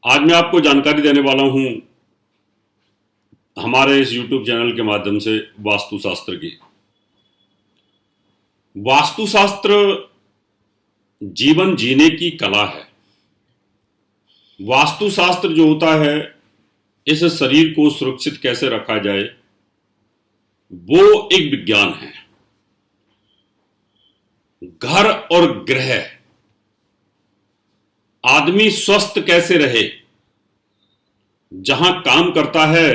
आज मैं आपको जानकारी देने वाला हूं हमारे इस YouTube चैनल के माध्यम से वास्तुशास्त्र की। वास्तुशास्त्र जीवन जीने की कला है। वास्तुशास्त्र जो होता है, इस शरीर को सुरक्षित कैसे रखा जाए, वो एक विज्ञान है। घर और गृह, आदमी स्वस्थ कैसे रहे, जहां काम करता है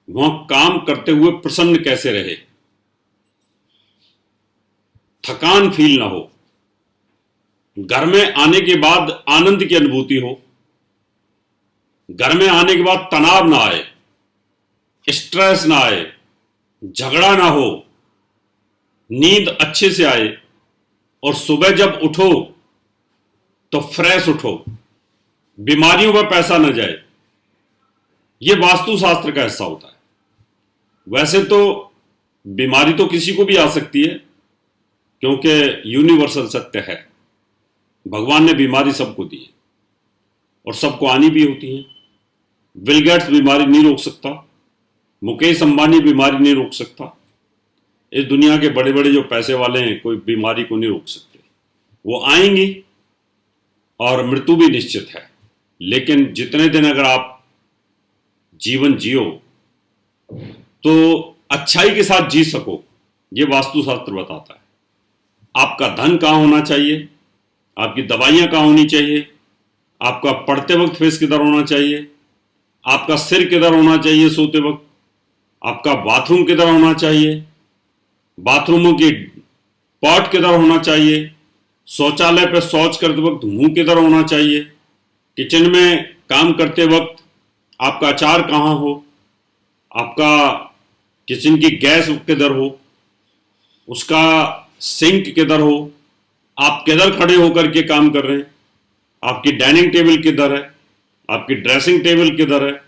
वहां काम करते हुए प्रसन्न कैसे रहे, थकान फील ना हो, घर में आने के बाद आनंद की अनुभूति हो, घर में आने के बाद तनाव ना आए, स्ट्रेस ना आए, झगड़ा ना हो, नींद अच्छे से आए और सुबह जब उठो तो फ्रेश उठो, बीमारियों पर पैसा न जाए। यह वास्तुशास्त्र का हिस्सा होता है। वैसे तो बीमारी तो किसी को भी आ सकती है, क्योंकि यूनिवर्सल सत्य है। भगवान ने बीमारी सबको दी है और सबको आनी भी होती है। बिल गेट्स बीमारी नहीं रोक सकता, मुकेश अंबानी बीमारी नहीं रोक सकता। इस दुनिया के बड़े बड़े जो पैसे वाले हैं, कोई बीमारी को नहीं रोक सकते। वो आएंगी और मृत्यु भी निश्चित है। लेकिन जितने दिन अगर आप जीवन जियो तो अच्छाई के साथ जी सको, ये वास्तुशास्त्र बताता है। आपका धन कहाँ होना चाहिए, आपकी दवाइयाँ कहाँ होनी चाहिए, आपका पढ़ते वक्त फेस किधर होना चाहिए, आपका सिर किधर होना चाहिए सोते वक्त, आपका बाथरूम किधर होना चाहिए, बाथरूमों की पॉट किधर होना चाहिए, शौचालय पर शौच करते वक्त मुंह किधर होना चाहिए, किचन में काम करते वक्त आपका अचार कहाँ हो, आपका किचन की गैस किधर हो, उसका सिंक किधर हो, आप किधर खड़े होकर के काम कर रहे हैं, आपकी डाइनिंग टेबल किधर है, आपकी ड्रेसिंग टेबल किधर है,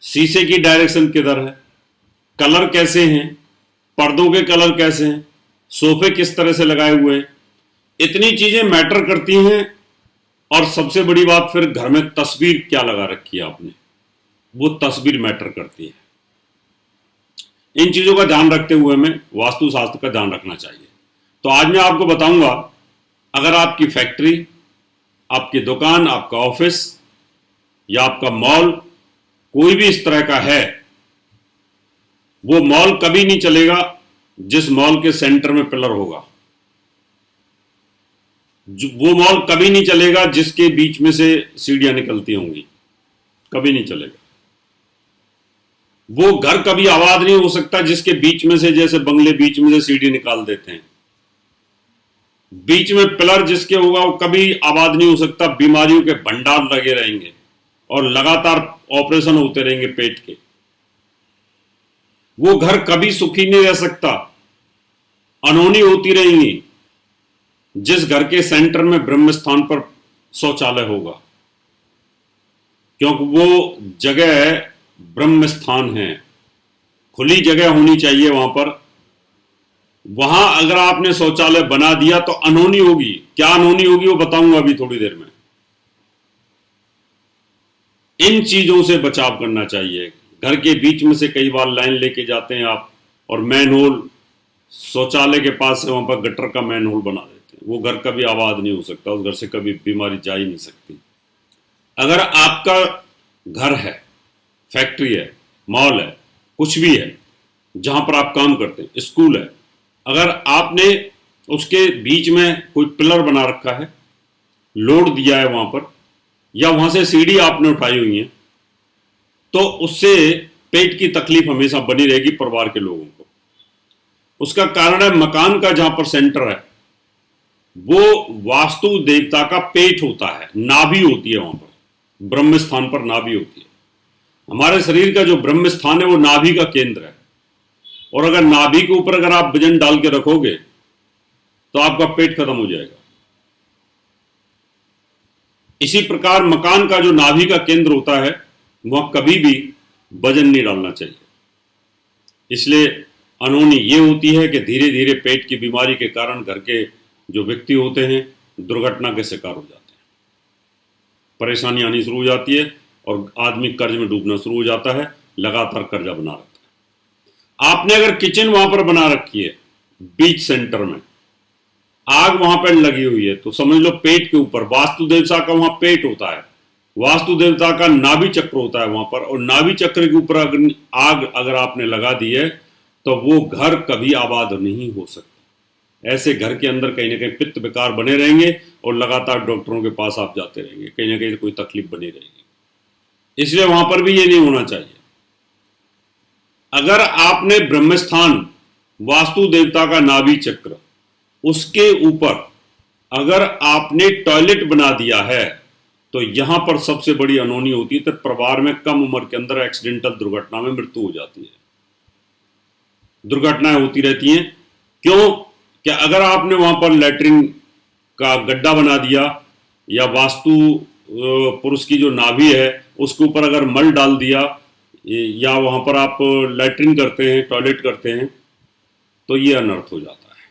शीशे की डायरेक्शन किधर है, कलर कैसे हैं, पर्दों के कलर कैसे हैं, सोफे किस तरह से लगाए हुए हैं। इतनी चीजें मैटर करती हैं। और सबसे बड़ी बात, फिर घर में तस्वीर क्या लगा रखी है आपने, वो तस्वीर मैटर करती है। इन चीजों का ध्यान रखते हुए हमें वास्तुशास्त्र का ध्यान रखना चाहिए। तो आज मैं आपको बताऊंगा, अगर आपकी फैक्ट्री, आपकी दुकान, आपका ऑफिस या आपका मॉल कोई भी इस तरह का है, वो मॉल कभी नहीं चलेगा जिस मॉल के सेंटर में पिलर होगा। वो मॉल कभी नहीं चलेगा जिसके बीच में से सीढ़ियां निकलती होंगी, कभी नहीं चलेगा। वो घर कभी आबाद नहीं हो सकता जिसके बीच में से, जैसे बंगले बीच में से सीढ़ी निकाल देते हैं। बीच में पिलर जिसके होगा वो कभी आबाद नहीं हो सकता। बीमारियों के भंडार लगे रहेंगे और लगातार ऑपरेशन होते रहेंगे पेट के। वो घर कभी सुखी नहीं रह सकता, अनहोनी होती रहेंगी जिस घर के सेंटर में ब्रह्म स्थान पर शौचालय होगा, क्योंकि वो जगह ब्रह्म स्थान है। खुली जगह होनी चाहिए वहां पर। वहां अगर आपने शौचालय बना दिया तो अनहोनी होगी। क्या अनहोनी होगी वो बताऊंगा अभी थोड़ी देर में। इन चीजों से बचाव करना चाहिए। घर के बीच में से कई बार लाइन लेके जाते हैं आप, और मैन होल शौचालय के पास से वहां पर गटर का मैन होल बना देते हैं। वो घर कभी आबाद नहीं हो सकता, उस घर से कभी बीमारी जा ही नहीं सकती। अगर आपका घर है, फैक्ट्री है, मॉल है, कुछ भी है जहां पर आप काम करते हैं, स्कूल है, अगर आपने उसके बीच में कोई पिलर बना रखा है, लोड दिया है वहां पर, या वहां से सीढ़ी आपने उठाई हुई है, तो उससे पेट की तकलीफ हमेशा बनी रहेगी परिवार के लोगों को। उसका कारण है मकान का जहां पर सेंटर है, वो वास्तु देवता का पेट होता है, नाभि होती है वहां पर, ब्रह्म स्थान पर नाभि होती है। हमारे शरीर का जो ब्रह्म स्थान है वो नाभि का केंद्र है। और अगर नाभि के ऊपर अगर आप वजन डाल के रखोगे तो आपका पेट खत्म हो जाएगा। इसी प्रकार मकान का जो नाभि का केंद्र होता है, वहां कभी भी वजन नहीं डालना चाहिए। इसलिए अनहोनी ये होती है कि धीरे धीरे पेट की बीमारी के कारण घर के जो व्यक्ति होते हैं दुर्घटना के शिकार हो जाते हैं, परेशानी आनी शुरू हो जाती है और आदमी कर्ज में डूबना शुरू हो जाता है, लगातार कर्जा बना रहता है। आपने अगर किचन वहां पर बना रखी है बीच सेंटर में, आग वहां पर लगी हुई है, तो समझ लो पेट के ऊपर, वास्तु देवता का वहां पेट होता है, वास्तु देवता का नाभि चक्र होता है वहां पर, और नाभि चक्र के ऊपर आग अगर आपने लगा दी है तो वो घर कभी आबाद नहीं हो सकता। ऐसे घर के अंदर कहीं ना कहीं पित्त विकार बने रहेंगे और लगातार डॉक्टरों के पास आप जाते रहेंगे, कहीं ना कहीं कोई तकलीफ बनी रहेगी। इसलिए वहां पर भी ये नहीं होना चाहिए। अगर आपने ब्रह्मस्थान, वास्तु देवता का नाभि चक्र, उसके ऊपर अगर आपने टॉयलेट बना दिया है तो यहां पर सबसे बड़ी अनहोनी होती है, तो परिवार में कम उम्र के अंदर एक्सीडेंटल दुर्घटना में मृत्यु हो जाती है, दुर्घटनाएं होती रहती हैं। क्यों? कि अगर आपने वहां पर लैट्रिन का गड्ढा बना दिया, या वास्तु पुरुष की जो नाभि है उसके ऊपर अगर मल डाल दिया, या वहां पर आप लैट्रिन करते हैं, टॉयलेट करते हैं, तो ये अनर्थ हो जाता है।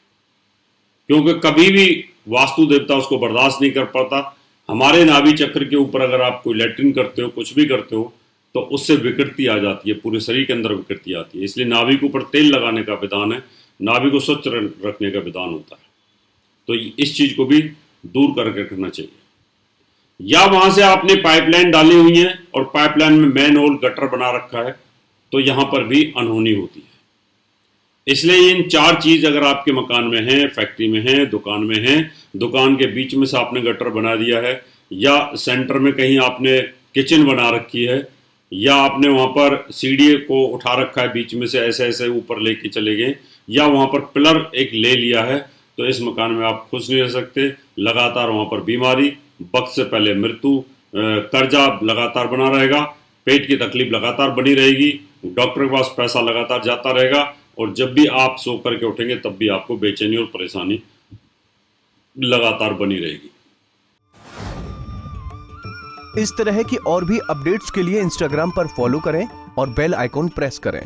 क्योंकि कभी भी वास्तु देवता उसको बर्दाश्त नहीं कर पाता। हमारे नाभि चक्र के ऊपर अगर आप कोई लैट्रिन करते हो, कुछ भी करते हो, तो उससे विकृति आ जाती है, पूरे शरीर के अंदर विकृति आती है। इसलिए नाभि के ऊपर तेल लगाने का विधान है, नाभि को स्वच्छ रखने का विधान होता है। तो इस चीज को भी दूर करके रखना चाहिए। या वहां से आपने पाइपलाइन डाली हुई है और पाइपलाइन में मैन होल, गटर बना रखा है, तो यहां पर भी अनहोनी होती है। इसलिए इन 4 चीज अगर आपके मकान में है, फैक्ट्री में है, दुकान में है, दुकान के बीच में से आपने गटर बना दिया है, या सेंटर में कहीं आपने किचन बना रखी है, या आपने वहां पर सीढ़ी को उठा रखा है, बीच में से ऐसे ऐसे ऊपर लेके चले गए, या वहां पर पिलर एक ले लिया है, तो इस मकान में आप खुश नहीं रह सकते। लगातार वहां पर बीमारी, वक्त से पहले मृत्यु, कर्जा लगातार बना रहेगा, पेट की तकलीफ लगातार बनी रहेगी, डॉक्टर के पास पैसा लगातार जाता रहेगा, और जब भी आप सो करके उठेंगे तब भी आपको बेचैनी और परेशानी लगातार बनी रहेगी। इस तरह की और भी अपडेट्स के लिए इंस्टाग्राम पर फॉलो करें और बेल आइकॉन प्रेस करें।